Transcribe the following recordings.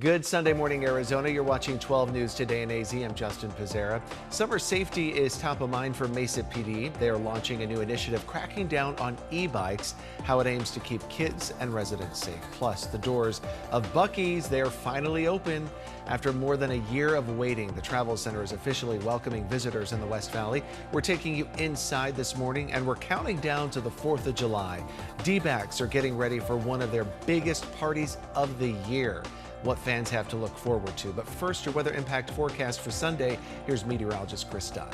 Good Sunday morning, Arizona. You're watching 12 News Today in AZ. I'm Justin Pizzera. Summer safety is top of mind for Mesa PD. They are launching a new initiative cracking down on e-bikes, how it aims to keep kids and residents safe. Plus, the doors of Buc-ee's, they're finally open. After more than a year of waiting, the Travel Center is officially welcoming visitors in the West Valley. We're taking you inside this morning, and we're counting down to the 4th of July. D-backs are getting ready for one of their biggest parties of the year. What fans have to look forward to. But first, your weather impact forecast for Sunday. Here's meteorologist Chris Dunn.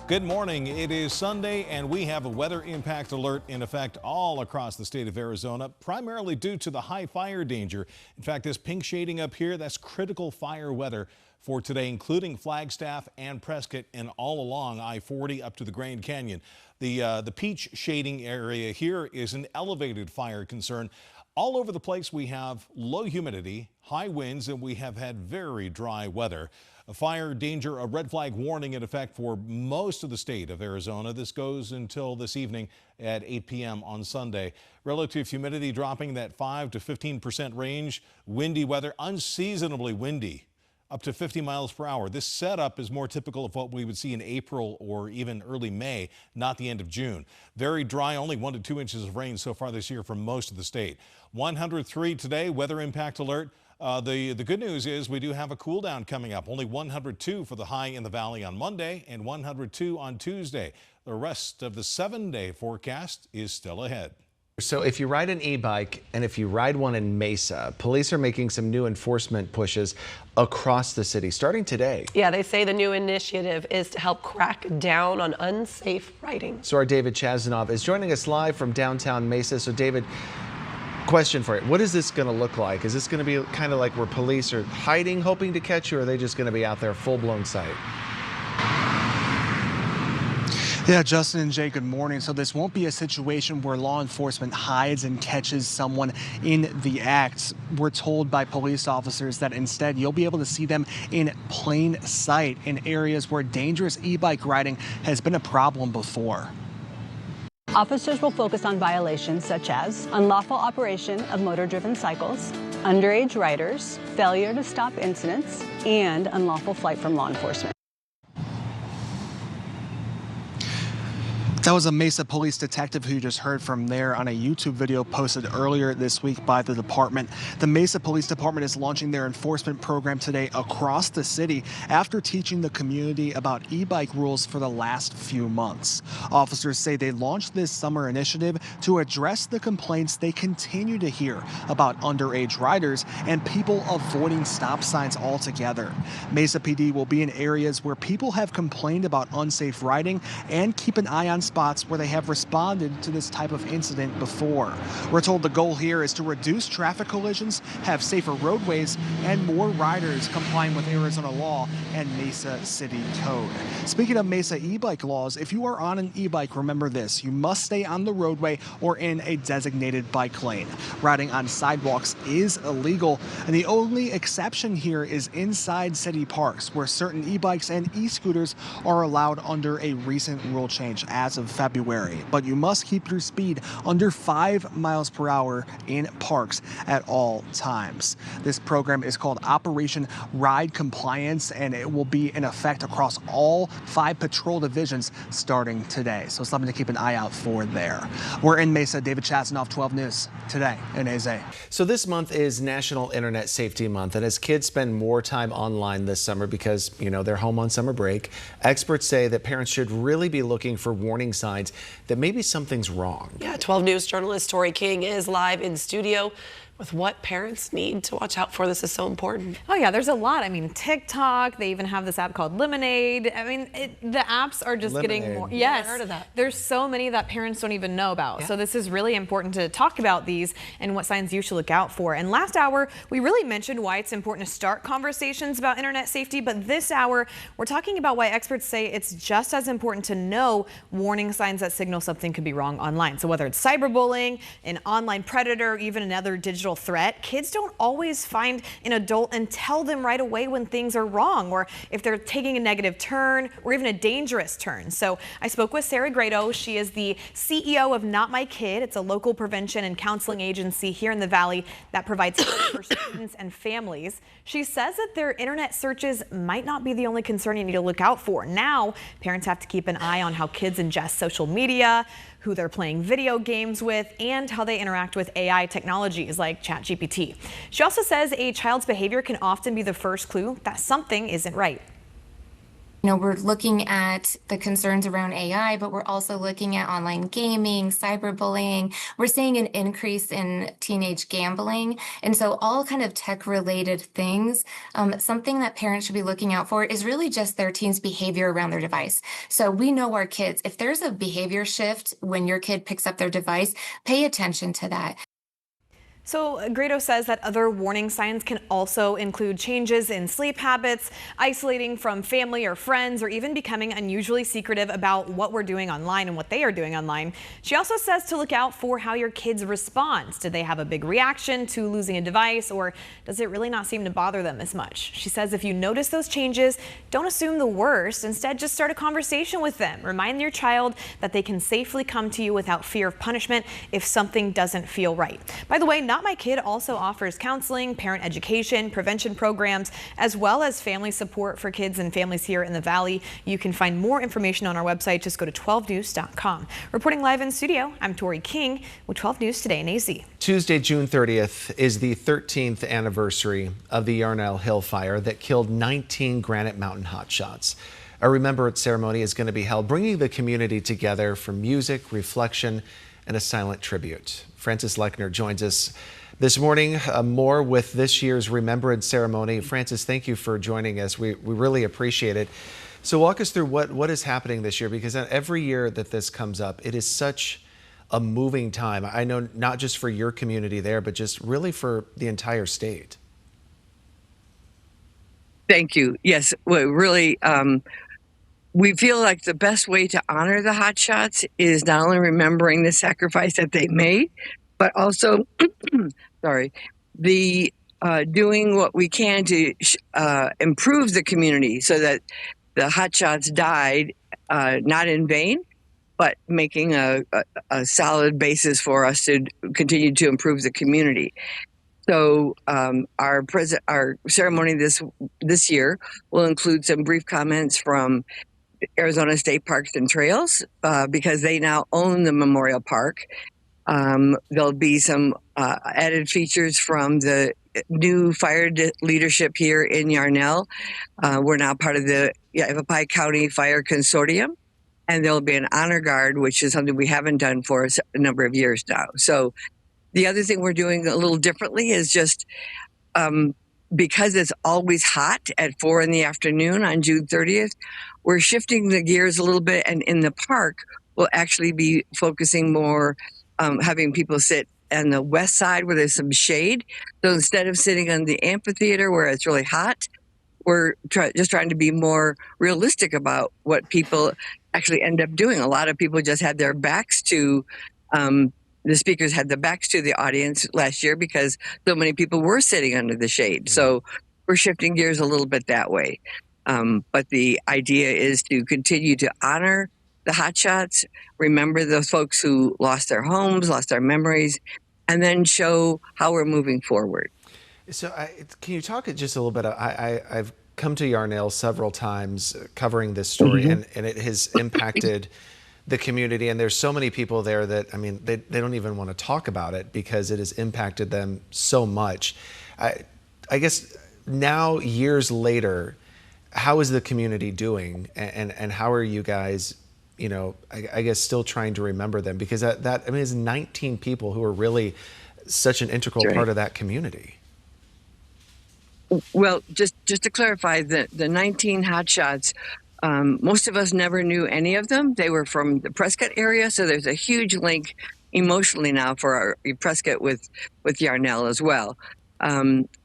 Good morning. It is Sunday and we have a weather impact alert in effect all across the state of Arizona, primarily due to the high fire danger. In fact, this pink shading up here, that's critical fire weather for today, including Flagstaff and Prescott and all along I-40 up to the Grand Canyon. The peach shading area here is an elevated fire concern. All over the place, we have low humidity, high winds, and we have had very dry weather. A fire danger, a red flag warning in effect for most of the state of Arizona. This goes until this evening at 8 p.m. on Sunday. Relative humidity dropping that 5 to 15% range. Windy weather, unseasonably windy, up to 50 miles per hour. This setup is more typical of what we would see in April or even early May, not the end of June. Very dry, only 1 to 2 inches of rain so far this year for most of the state. 103 today, weather impact alert. The good news is we do have a cool down coming up. Only 102 for the high in the valley on Monday and 102 on Tuesday. The rest of the 7-day forecast is still ahead. So if you ride an e-bike and if you ride one in Mesa, police are making some new enforcement pushes across the city starting today. Yeah, they say the new initiative is to help crack down on unsafe riding. So our David Chazanov is joining us live from downtown Mesa. So David, question for you. What is this going to look like? Is this going to be kind of like where police are hiding, hoping to catch you, or are they just going to be out there full-blown sight? Yeah, Justin and Jay, good morning. So this won't be a situation where law enforcement hides and catches someone in the act. We're told by police officers that instead you'll be able to see them in plain sight in areas where dangerous e-bike riding has been a problem before. Officers will focus on violations such as unlawful operation of motor-driven cycles, underage riders, failure to stop incidents, and unlawful flight from law enforcement. That was a Mesa police detective who you just heard from there on a YouTube video posted earlier this week by the department. The Mesa Police Department is launching their enforcement program today across the city after teaching the community about e-bike rules for the last few months. Officers say they launched this summer initiative to address the complaints they continue to hear about underage riders and people avoiding stop signs altogether. Mesa PD will be in areas where people have complained about unsafe riding and keep an eye on spots where they have responded to this type of incident before. We're told the goal here is to reduce traffic collisions, have safer roadways, and more riders complying with Arizona law and Mesa City Code. Speaking of Mesa e-bike laws, if you are on an e-bike, remember this: you must stay on the roadway or in a designated bike lane. Riding on sidewalks is illegal, and the only exception here is inside city parks, where certain e-bikes and e-scooters are allowed under a recent rule change as of February, but you must keep your speed under 5 miles per hour in parks at all times. This program is called Operation Ride Compliance, and it will be in effect across all 5 patrol divisions starting today. So it's something to keep an eye out for there. We're in Mesa. David Chazanov, 12 News Today in AZ. So this month is National Internet Safety Month, and as kids spend more time online this summer because, they're home on summer break, experts say that parents should really be looking for warning signs that maybe something's wrong. Yeah, 12 News journalist Tori King is live in studio with what parents need to watch out for. This is so important. Oh yeah, there's a lot. I mean, TikTok, they even have this app called Lemonade. I mean, the apps are just getting more. Yes, I heard of that. There's so many that parents don't even know about. Yeah. So this is really important to talk about these and what signs you should look out for. And last hour, we really mentioned why it's important to start conversations about internet safety. But this hour, we're talking about why experts say it's just as important to know warning signs that signal something could be wrong online. So whether it's cyberbullying, an online predator, even another digital digital threat, kids don't always find an adult and tell them right away when things are wrong or if they're taking a negative turn or even a dangerous turn. So I spoke with Sarah Grado. She is the CEO of Not My Kid. It's a local prevention and counseling agency here in the Valley that provides help for students and families. She says that their internet searches might not be the only concern you need to look out for. Now, parents have to keep an eye on how kids ingest social media, who they're playing video games with, and how they interact with AI technologies like ChatGPT. She also says a child's behavior can often be the first clue that something isn't right. You know, we're looking at the concerns around AI, but we're also looking at online gaming, cyberbullying. We're seeing an increase in teenage gambling. And so all kind of tech-related things, something that parents should be looking out for is really just their teen's behavior around their device. So we know our kids, if there's a behavior shift when your kid picks up their device, pay attention to that. So Grado says that other warning signs can also include changes in sleep habits, isolating from family or friends, or even becoming unusually secretive about what we're doing online and what they are doing online. She also says to look out for how your kids respond. Do they have a big reaction to losing a device, or does it really not seem to bother them as much? She says if you notice those changes, don't assume the worst. Instead, just start a conversation with them. Remind your child that they can safely come to you without fear of punishment if something doesn't feel right. By the way, Not My Kid also offers counseling, parent education, prevention programs, as well as family support for kids and families here in the Valley. You can find more information on our website. Just go to 12news.com. Reporting live in studio, I'm Tori King with 12 News Today in AZ. Tuesday, June 30th is the 13th anniversary of the Yarnell Hill Fire that killed 19 Granite Mountain hotshots. A remembrance ceremony is going to be held, bringing the community together for music, reflection, and a silent tribute. Francis Lechner joins us this morning more with this year's remembrance ceremony. Francis, thank you for joining us. We really appreciate it. So walk us through what is happening this year, because every year that this comes up, it is such a moving time. I know not just for your community there, but just really for the entire state. Thank you. Yes, well, really, we feel like the best way to honor the hotshots is not only remembering the sacrifice that they made, but also, doing what we can to improve the community so that the hotshots died not in vain, but making a solid basis for us to continue to improve the community. So our ceremony this year will include some brief comments from Arizona State Parks and Trails because they now own the Memorial Park. There'll be some added features from the new fire leadership here in Yarnell. We're now part of the Yavapai County Fire Consortium, and there'll be an honor guard, which is something we haven't done for a number of years now. So the other thing we're doing a little differently is just because it's always hot at 4 in the afternoon on June 30th, we're shifting the gears a little bit, and in the park, we'll actually be focusing more having people sit on the west side where there's some shade. So instead of sitting on the amphitheater where it's really hot, we're just trying to be more realistic about what people actually end up doing. A lot of people just had their backs to, the speakers had their backs to the audience last year because so many people were sitting under the shade. So we're shifting gears a little bit that way. But the idea is to continue to honor the hotshots, remember those folks who lost their homes, lost their memories, and then show how we're moving forward. So can you talk just a little bit? I've come to Yarnell several times covering this story, and it has impacted the community. And there's so many people there that, I mean, they don't even want to talk about it because it has impacted them so much. I guess now, years later, how is the community doing? And how are you guys, you know, I guess still trying to remember them? Because that I mean, it's 19 people who are really such an integral part of that community. Well, just to clarify, the 19 hotshots, most of us never knew any of them. They were from the Prescott area, so there's a huge link emotionally now for our Prescott with Yarnell as well.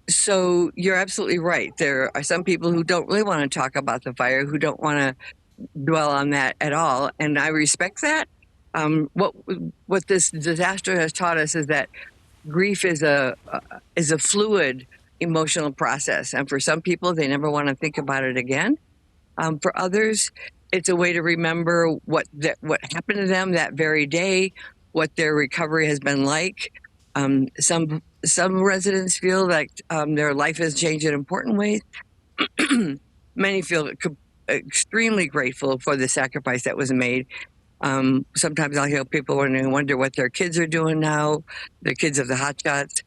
So you're absolutely right. There are some people who don't really want to talk about the fire, who don't want to dwell on that at all, and I respect that. What this disaster has taught us is that grief is a fluid emotional process, and for some people, they never want to think about it again. For others, it's a way to remember what happened to them that very day, what their recovery has been like. Some residents feel like their life has changed in important ways. Many feel extremely grateful for the sacrifice that was made. Sometimes I'll hear people wonder what their kids are doing now, the kids of the hotshots.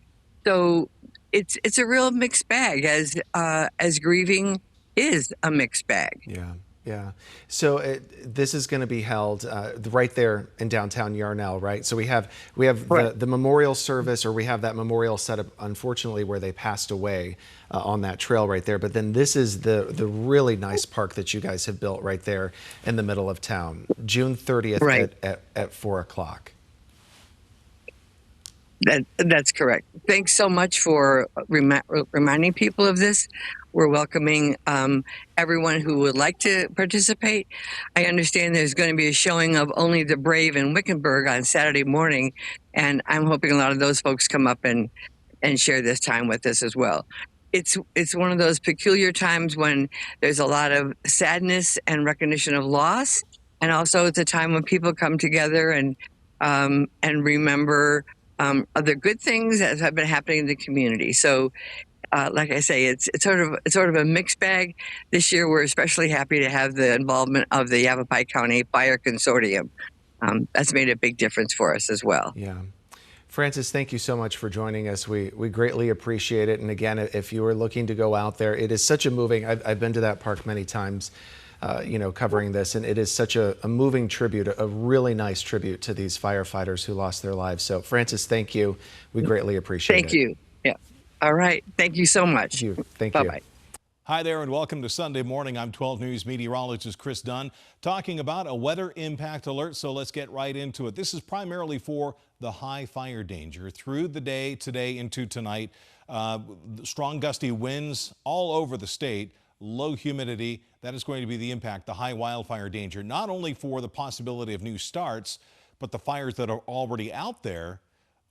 So it's a real mixed bag, as grieving is a mixed bag. Yeah. Yeah. So this is going to be held right there in downtown Yarnell, right? So we have the memorial service, or we have that memorial set up, unfortunately, where they passed away on that trail right there. But then this is the really nice park that you guys have built right there in the middle of town, June 30th at 4 o'clock. That's correct. Thanks so much for reminding people of this. We're welcoming everyone who would like to participate. I understand there's going to be a showing of Only the Brave in Wickenburg on Saturday morning, and I'm hoping a lot of those folks come up and share this time with us as well. It's one of those peculiar times when there's a lot of sadness and recognition of loss, and also it's a time when people come together and remember other good things that have been happening in the community. So, like I say, it's sort of a mixed bag. This year, we're especially happy to have the involvement of the Yavapai County Fire Consortium. That's made a big difference for us as well. Yeah. Frances, thank you so much for joining us. We greatly appreciate it. And again, if you are looking to go out there, it is such a moving, I've been to that park many times, covering this, and it is such a moving tribute, a really nice tribute to these firefighters who lost their lives. So Frances, thank you. We greatly appreciate it. Thank you. Yeah. All right. Thank you so much. Thank you. Thank Bye-bye. you. Hi there and welcome to Sunday Morning. I'm 12 News meteorologist Chris Dunn talking about a weather impact alert. So let's get right into it. This is primarily for the high fire danger through the day today into tonight. Strong gusty winds all over the state, low humidity. That is going to be the impact, the high wildfire danger, not only for the possibility of new starts, but the fires that are already out there.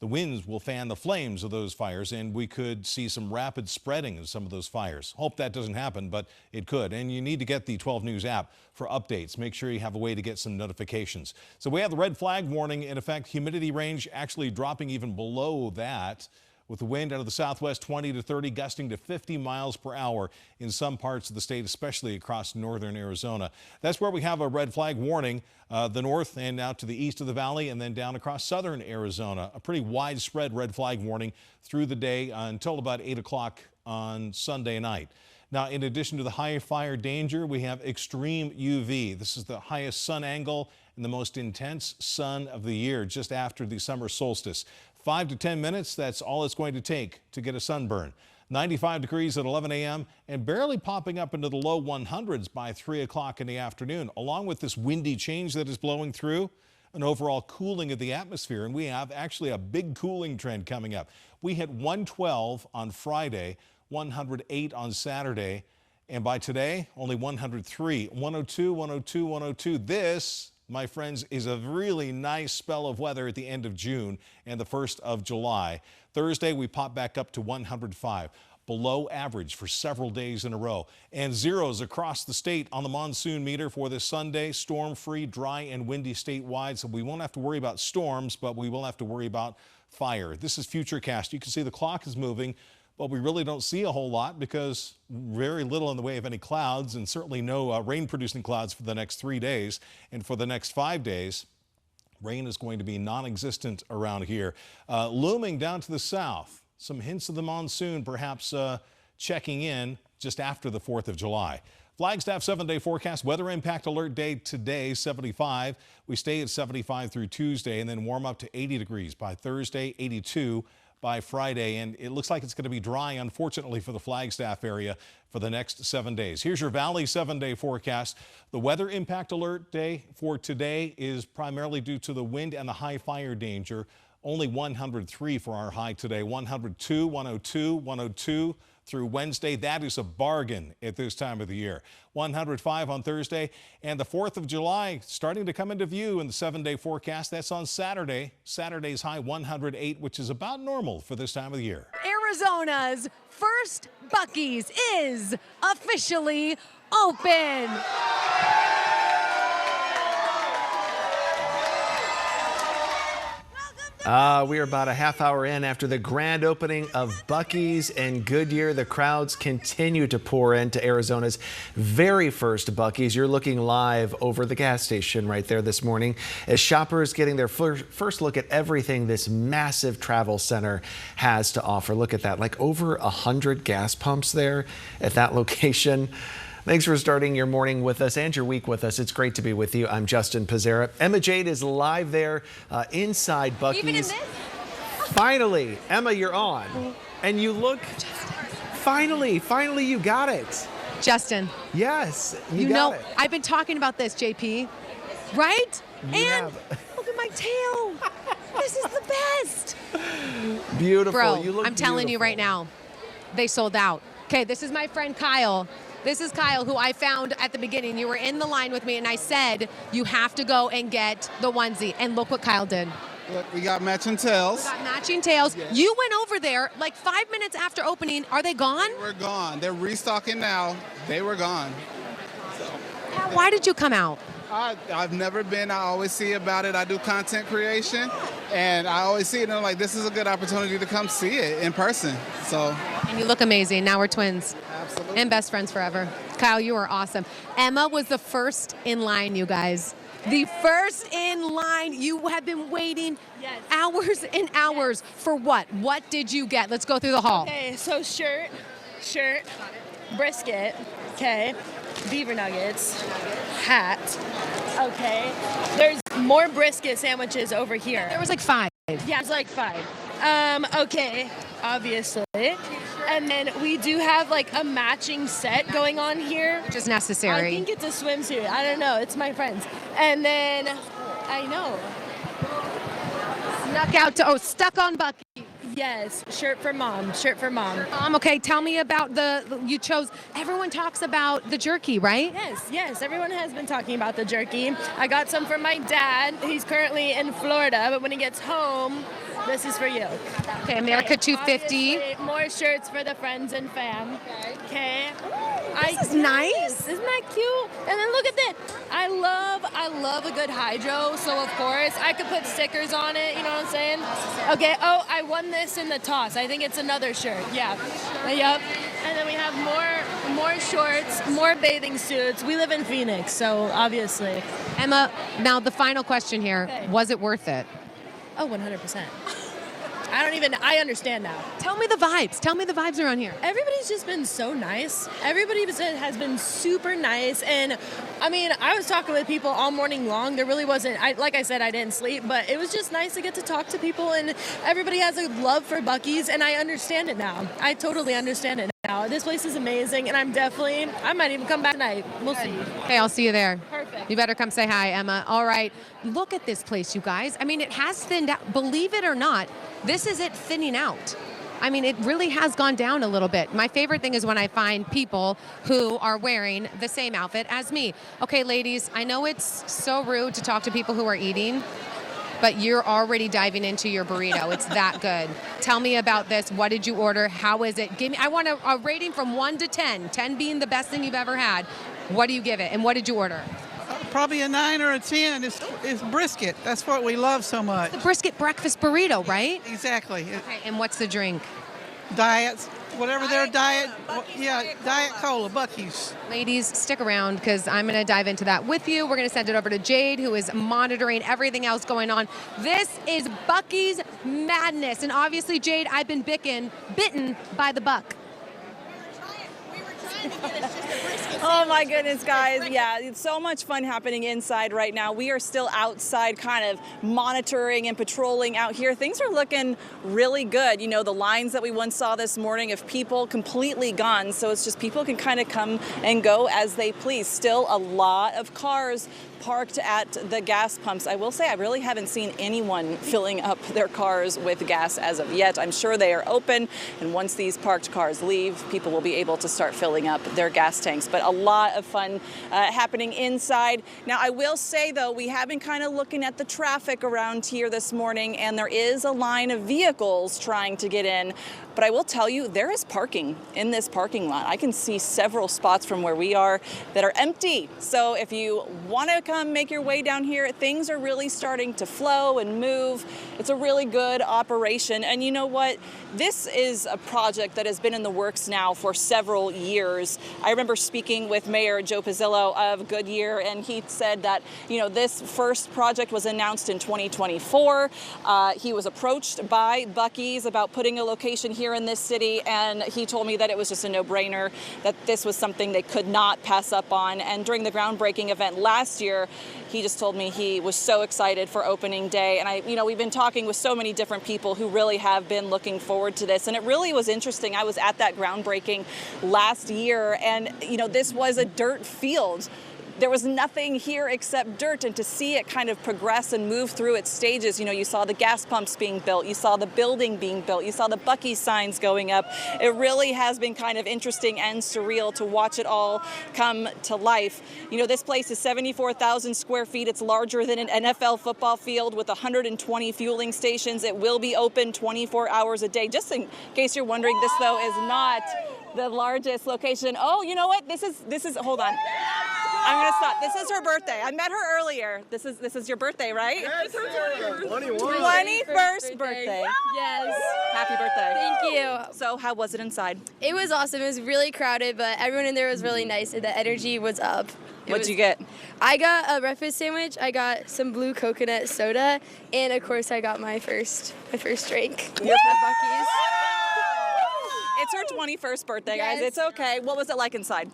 The winds will fan the flames of those fires, and we could see some rapid spreading of some of those fires. Hope that doesn't happen, but it could. And you need to get the 12 News app for updates. Make sure you have a way to get some notifications. So we have the red flag warning in effect. Humidity range actually dropping even below that, with the wind out of the southwest 20 to 30, gusting to 50 miles per hour in some parts of the state, especially across northern Arizona. That's where we have a red flag warning, the north and out to the east of the valley, and then down across southern Arizona. A pretty widespread red flag warning through the day until about 8 o'clock on Sunday night. Now, in addition to the high fire danger, we have extreme UV. This is the highest sun angle and the most intense sun of the year, just after the summer solstice. 5 to 10 minutes, that's all it's going to take to get a sunburn. 95 degrees at 11 a.m. and barely popping up into the low 100s by 3 o'clock in the afternoon. Along with this windy change that is blowing through, an overall cooling of the atmosphere, and we have actually a big cooling trend coming up. We hit 112 on Friday, 108 on Saturday, and by today, only 103, 102, 102, 102. This, my friends, is a really nice spell of weather at the end of June and the 1st of July. Thursday, we pop back up to 105, below average for several days in a row. And zeros across the state on the monsoon meter for this Sunday. Storm-free, dry, and windy statewide, so we won't have to worry about storms, but we will have to worry about fire. This is Futurecast. You can see the clock is moving, but we really don't see a whole lot because very little in the way of any clouds, and certainly no rain-producing clouds for the next 3 days. And for the next 5 days, rain is going to be non-existent around here. Looming down to the south, some hints of the monsoon perhaps checking in just after the 4th of July. Flagstaff 7-day forecast, weather impact alert day today, 75. We stay at 75 through Tuesday and then warm up to 80 degrees by Thursday, 82 by Friday, and it looks like it's going to be dry, unfortunately, for the Flagstaff area for the next 7 days. Here's your Valley 7-day forecast. The weather impact alert day for today is primarily due to the wind and the high fire danger. Only 103 for our high today, 102, 102, 102, through Wednesday. That is a bargain at this time of the year. 105 on Thursday, and the 4th of July starting to come into view in the 7-day forecast. That's on Saturday. Saturday's high 108, which is about normal for this time of the year. Arizona's first Buc-ee's is officially open. We are about a half hour in after the grand opening of Buc-ee's in Goodyear. The crowds continue to pour into Arizona's very first Buc-ee's. You're looking live over the gas station right there this morning as shoppers getting their first look at everything this massive travel center has to offer. Look at that, like over 100 gas pumps there at that location. Thanks for starting your morning with us and your week with us. It's great to be with you. I'm Justin Pizzera. Emma Jade is live there inside Buc-ee's. Even in this? Finally, Emma, you're on. And you look, finally you got it. Justin. Yes, You got know, it. I've been talking about this, JP, right? You and have. look at my tail. This is the best. Beautiful. Bro, You look I'm telling you right now, they sold out. Okay, this is my friend Kyle. This is Kyle, who I found at the beginning. You were in the line with me, and I said, you have to go and get the onesie. And look what Kyle did. Look, we got matching tails. We got matching tails. Yes. You went over there like 5 minutes after opening. Are they gone? We're gone. They're restocking now. They were gone. Why did you come out? I've never been. I always see about it. I do content creation, and I always see it, and I'm like, this is a good opportunity to come see it in person. So. And you look amazing. Now we're twins. Absolutely. And best friends forever. Kyle, you are awesome. Emma was the first in line, you guys. The first in line. You have been waiting hours and hours for what? What did you get? Let's go through the hall. Okay, so shirt, brisket, okay, beaver nuggets, hat, okay. There's more brisket sandwiches over here. There was like 5. Yeah, it was like 5. Okay, obviously. And then we do have like a matching set going on here. Which is necessary. I think it's a swimsuit. I don't know. It's my friend's. And then, I know. Stuck on Buc-ee. Yes, shirt for mom. Okay, tell me about you chose, everyone talks about the jerky, right? Yes, everyone has been talking about the jerky. I got some for my dad. He's currently in Florida, but when he gets home, this is for you. Okay, America 250. Obviously, more shirts for the friends and fam. Okay. This is nice. Isn't that cute? And then look at this. I love a good hydro, so of course I could put stickers on it, you know what I'm saying? Okay, oh, I won this in the toss. I think it's another shirt. Yeah. Yep. And then we have more shorts, more bathing suits. We live in Phoenix, so obviously. Emma, now the final question here. Okay. Was it worth it? Oh, 100%. I understand now. Tell me the vibes. Tell me the vibes around here. Everybody's just been so nice. Everybody has been super nice. And I mean, I was talking with people all morning long. There really wasn't, like I said, I didn't sleep, but it was just nice to get to talk to people. And everybody has a love for Buc-ee's, and I understand it now. I totally understand it now. This place is amazing, and I might even come back tonight. We'll see. Okay, I'll see you there. Perfect. You better come say hi, Emma. All right. Look at this place, you guys. I mean, it has thinned out. Believe it or not, this is it thinning out. I mean, it really has gone down a little bit. My favorite thing is when I find people who are wearing the same outfit as me. Okay, ladies, I know it's so rude to talk to people who are eating, but you're already diving into your burrito. It's that good. Tell me about this. What did you order? How is it? I want a rating from 1 to 10, 10 being the best thing you've ever had. What do you give it? And what did you order? Probably a 9 or a 10. It's brisket. That's what we love so much. The brisket breakfast burrito, right? Exactly. Okay, and what's the drink? Diets, whatever their diet. Diet cola, Buc-ee's. Ladies, stick around because I'm going to dive into that with you. We're going to send it over to Jade, who is monitoring everything else going on. This is Buc-ee's madness. And obviously, Jade, I've been bitten by the buck. We were trying to get it just Oh my goodness, guys. Yeah, it's so much fun happening inside right now. We are still outside kind of monitoring and patrolling out here. Things are looking really good. You know, the lines that we once saw this morning of people completely gone. So it's just people can kind of come and go as they please. Still a lot of cars parked at the gas pumps. I will say I really haven't seen anyone filling up their cars with gas as of yet. I'm sure they are open, and once these parked cars leave, people will be able to start filling up their gas tanks. But a lot of fun happening inside. Now, I will say, though, we have been kind of looking at the traffic around here this morning, and there is a line of vehicles trying to get in. But I will tell you, there is parking in this parking lot. I can see several spots from where we are that are empty. So if you want to come make your way down here, things are really starting to flow and move. It's a really good operation. And you know what? This is a project that has been in the works now for several years. I remember speaking with Mayor Joe Pizzillo of Goodyear, and he said that, you know, this first project was announced in 2024. He was approached by Buc-ee's about putting a location here in this city, and he told me that it was just a no-brainer, that this was something they could not pass up on. And during the groundbreaking event last year, he just told me he was so excited for opening day. And we've been talking with so many different people who really have been looking forward to this. And it really was interesting. I was at that groundbreaking last year, and, this was a dirt field. There was nothing here except dirt, and to see it kind of progress and move through its stages, you saw the gas pumps being built, you saw the building being built, you saw the Buc-ee signs going up. It really has been kind of interesting and surreal to watch it all come to life. This place is 74,000 square feet. It's larger than an NFL football field with 120 fueling stations. It will be open 24 hours a day. Just in case you're wondering, this though is not the largest location. Oh, you know what? This is, hold on. I'm gonna stop. This is her birthday. I met her earlier. This is your birthday, right? Yes, 21st birthday. Yes. Happy birthday. Thank you. So how was it inside? It was awesome. It was really crowded, but everyone in there was really nice, and the energy was up. What'd you get? I got a breakfast sandwich. I got some blue coconut soda, and of course, I got my first drink. At Buc-ee's. It's her 21st birthday, guys. Yes. It's okay. What was it like inside?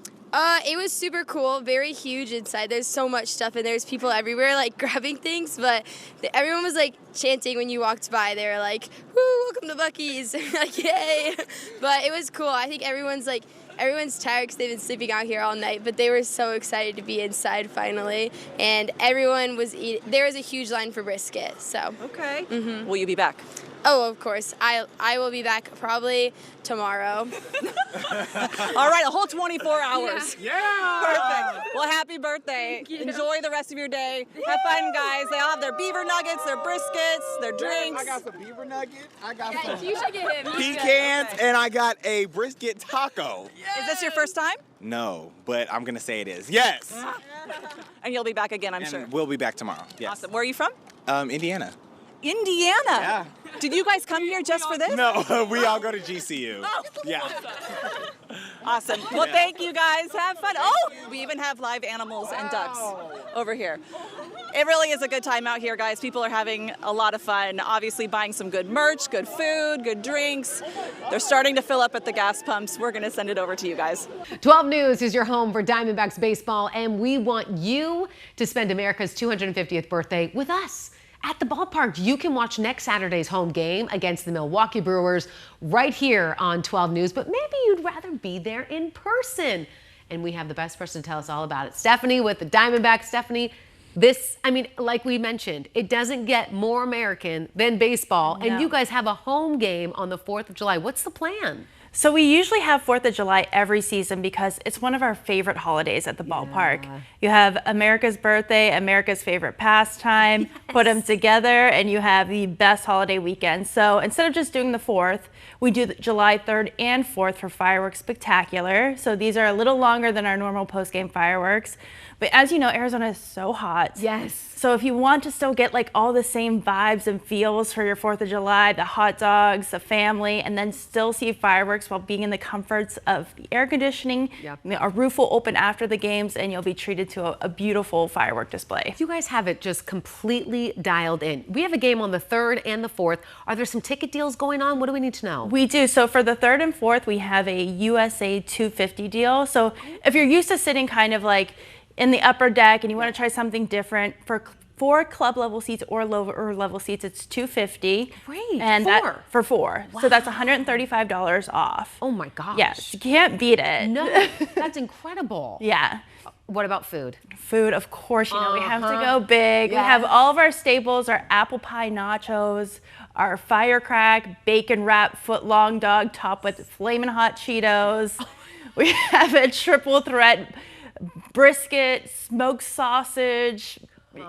It was super cool, very huge inside. There's so much stuff, and there's people everywhere, like, grabbing things, but everyone was, like, chanting when you walked by. They were like, woo, welcome to Buc-ee's, like, yay. But it was cool. I think everyone's tired because they've been sleeping out here all night, but they were so excited to be inside finally, and everyone was eating. There was a huge line for brisket, so. Okay. Mm-hmm. Will you be back? Oh, of course. I will be back probably tomorrow. All right, a whole 24 hours. Yeah. Perfect. Well, happy birthday. Enjoy the rest of your day. Have fun, guys. They all have their beaver nuggets, their briskets, their drinks. I got some beaver nuggets. I got some you should get him. pecans, and I got a brisket taco. Is this your first time? No, but I'm going to say it is. Yes. And you'll be back again, I'm sure. We'll be back tomorrow. Yes. Awesome. Where are you from? Indiana. Indiana? Yeah. Did you guys come here just for this? No, we all go to GCU. Oh. Yeah. Awesome. Well, thank you guys. Have fun. Oh, we even have live animals and ducks over here. It really is a good time out here, guys. People are having a lot of fun, obviously buying some good merch, good food, good drinks. They're starting to fill up at the gas pumps. We're going to send it over to you guys. 12 News is your home for Diamondbacks baseball, and we want you to spend America's 250th birthday with us. At the ballpark, you can watch next Saturday's home game against the Milwaukee Brewers right here on 12 News, but maybe you'd rather be there in person. And we have the best person to tell us all about it. Stephanie with the Diamondbacks. Stephanie, like we mentioned, it doesn't get more American than baseball, and you guys have a home game on the 4th of July. What's the plan? So we usually have 4th of July every season because it's one of our favorite holidays at the ballpark. You have America's birthday, America's favorite pastime, put them together, and you have the best holiday weekend. So instead of just doing the 4th, we do July 3rd and 4th for Fireworks Spectacular. So these are a little longer than our normal post-game fireworks. But as you know, Arizona is so hot. Yes. So if you want to still get like all the same vibes and feels for your 4th of July, the hot dogs, the family, and then still see fireworks while being in the comforts of the air conditioning, a roof will open after the games and you'll be treated to a beautiful firework display. You guys have it just completely dialed in. We have a game on the 3rd and the 4th. Are there some ticket deals going on? What do we need to know? We do. So for the 3rd and 4th, we have a USA 250 deal. So if you're used to sitting kind of like in the upper deck and you want to try something different, for club level seats or lower level seats, it's $250. Great. And for 4. Wow. So that's $135 off. Oh my gosh. Yes, you can't beat it. No, that's incredible. Yeah. What about food? Food, of course, you know, we have to go big. Yes. We have all of our staples, our apple pie nachos, our firecrack, bacon wrap, foot-long dog topped with flaming hot Cheetos. We have a triple threat brisket, smoked sausage,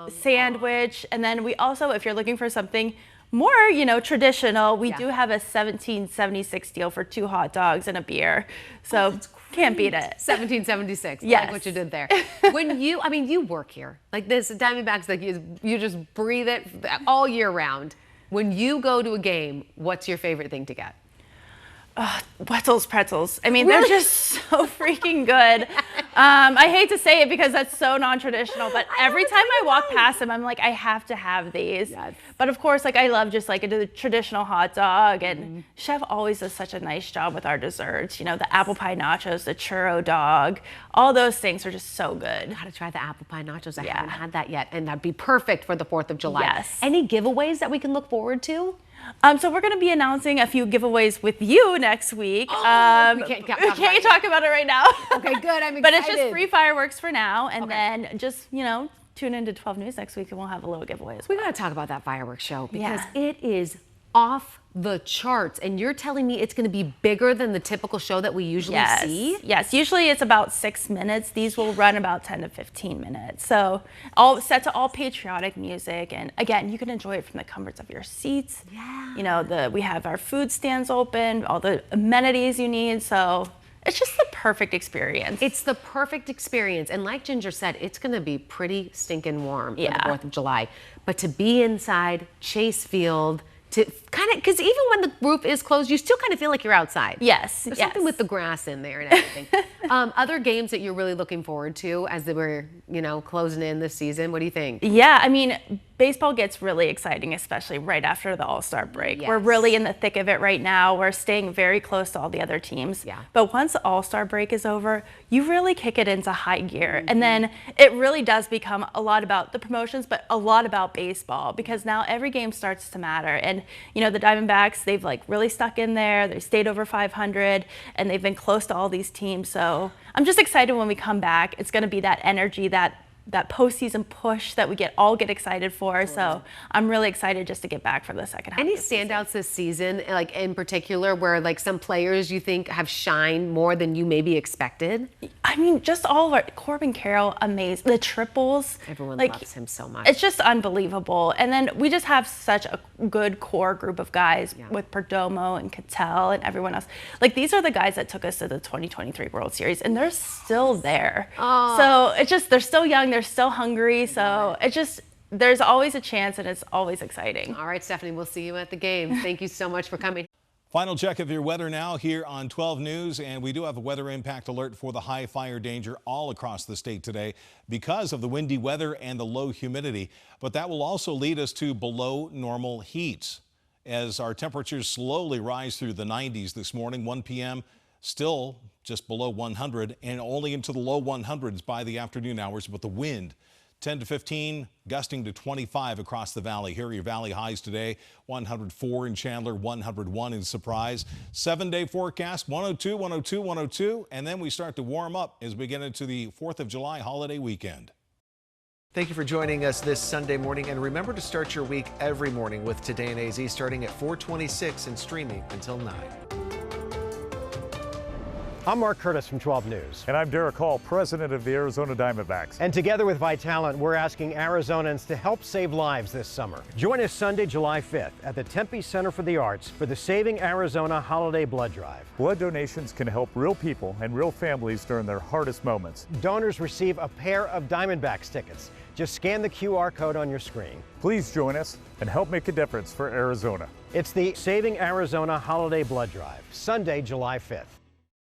sandwich. And then we also, if you're looking for something more, you know, traditional, we do have a $17.76 deal for 2 hot dogs and a beer. So can't beat it. $17.76. Yes. I like what you did there. When you, I mean, you work here. Like this, Diamondbacks, like you just breathe it all year round. When you go to a game, what's your favorite thing to get? Wetzel's pretzels. I mean, they're just so freaking good. I hate to say it because that's so non-traditional, but every time I walk past them, I'm like, I have to have these. Yes. But of course, like I love just like a traditional hot dog, and Chef always does such a nice job with our desserts. You know, the apple pie nachos, the churro dog, all those things are just so good. Got to try the apple pie nachos. I haven't had that yet, and that'd be perfect for the 4th of July. Yes. Any giveaways that we can look forward to? So we're going to be announcing a few giveaways with you next week. We can't talk about it right now. Okay, good. I'm excited. But it's just free fireworks for now, and then just, you know, tune into 12 News next week and we'll have a little giveaway as well. We got to talk about that fireworks show because it is off the charts, and you're telling me it's going to be bigger than the typical show that we usually see? Yes, usually it's about 6 minutes. These will run about 10 to 15 minutes. So all set to all patriotic music, and again, you can enjoy it from the comforts of your seats. Yeah. You know, we have our food stands open, all the amenities you need. So it's just the perfect experience. It's the perfect experience. And like Ginger said, it's going to be pretty stinking warm for the 4th of July. But to be inside Chase Field, to kind of, because even when the roof is closed, you still kind of feel like you're outside. Yes. There's something with the grass in there and everything. Other games that you're really looking forward to as we're, you know, closing in this season, what do you think? Yeah, I mean, baseball gets really exciting, especially right after the All-Star break. Yes. We're really in the thick of it right now. We're staying very close to all the other teams. Yeah. But once the All-Star break is over, you really kick it into high gear. And then it really does become a lot about the promotions, but a lot about baseball, because now every game starts to matter. And, you know, the Diamondbacks, they've like really stuck in there. They stayed over 500 and they've been close to all these teams. So I'm just excited when we come back. It's going to be that energy, that postseason push that we all get excited for. So I'm really excited just to get back for the second half. Any standouts this season, like in particular, where like some players you think have shined more than you maybe expected? I mean, just all of our, Corbin Carroll, amazing. The triples. Everyone like, loves him so much. It's just unbelievable. And then we just have such a good core group of guys with Perdomo and Cattell and everyone else. Like, these are the guys that took us to the 2023 World Series, and they're still there. So it's just, they're still young, they're still hungry. So it's just, there's always a chance, and it's always exciting. All right, Stephanie, we'll see you at the game. Thank you so much for coming. Final check of your weather now here on 12 News, and we do have a weather impact alert for the high fire danger all across the state today because of the windy weather and the low humidity. But that will also lead us to below normal heat as our temperatures slowly rise through the 90s this morning. 1 p.m. still just below 100 and only into the low 100s by the afternoon hours, but the wind 10 to 15, gusting to 25 across the valley. Here are your valley highs today. 104 in Chandler, 101 in Surprise. 7-day forecast, 102, 102, 102. And then we start to warm up as we get into the 4th of July holiday weekend. Thank you for joining us this Sunday morning. And remember to start your week every morning with Today in AZ, starting at 4:26 and streaming until 9. I'm Mark Curtis from 12 News. And I'm Derek Hall, president of the Arizona Diamondbacks. And together with Vitalant, we're asking Arizonans to help save lives this summer. Join us Sunday, July 5th at the Tempe Center for the Arts for the Saving Arizona Holiday Blood Drive. Blood donations can help real people and real families during their hardest moments. Donors receive a pair of Diamondbacks tickets. Just scan the QR code on your screen. Please join us and help make a difference for Arizona. It's the Saving Arizona Holiday Blood Drive, Sunday, July 5th.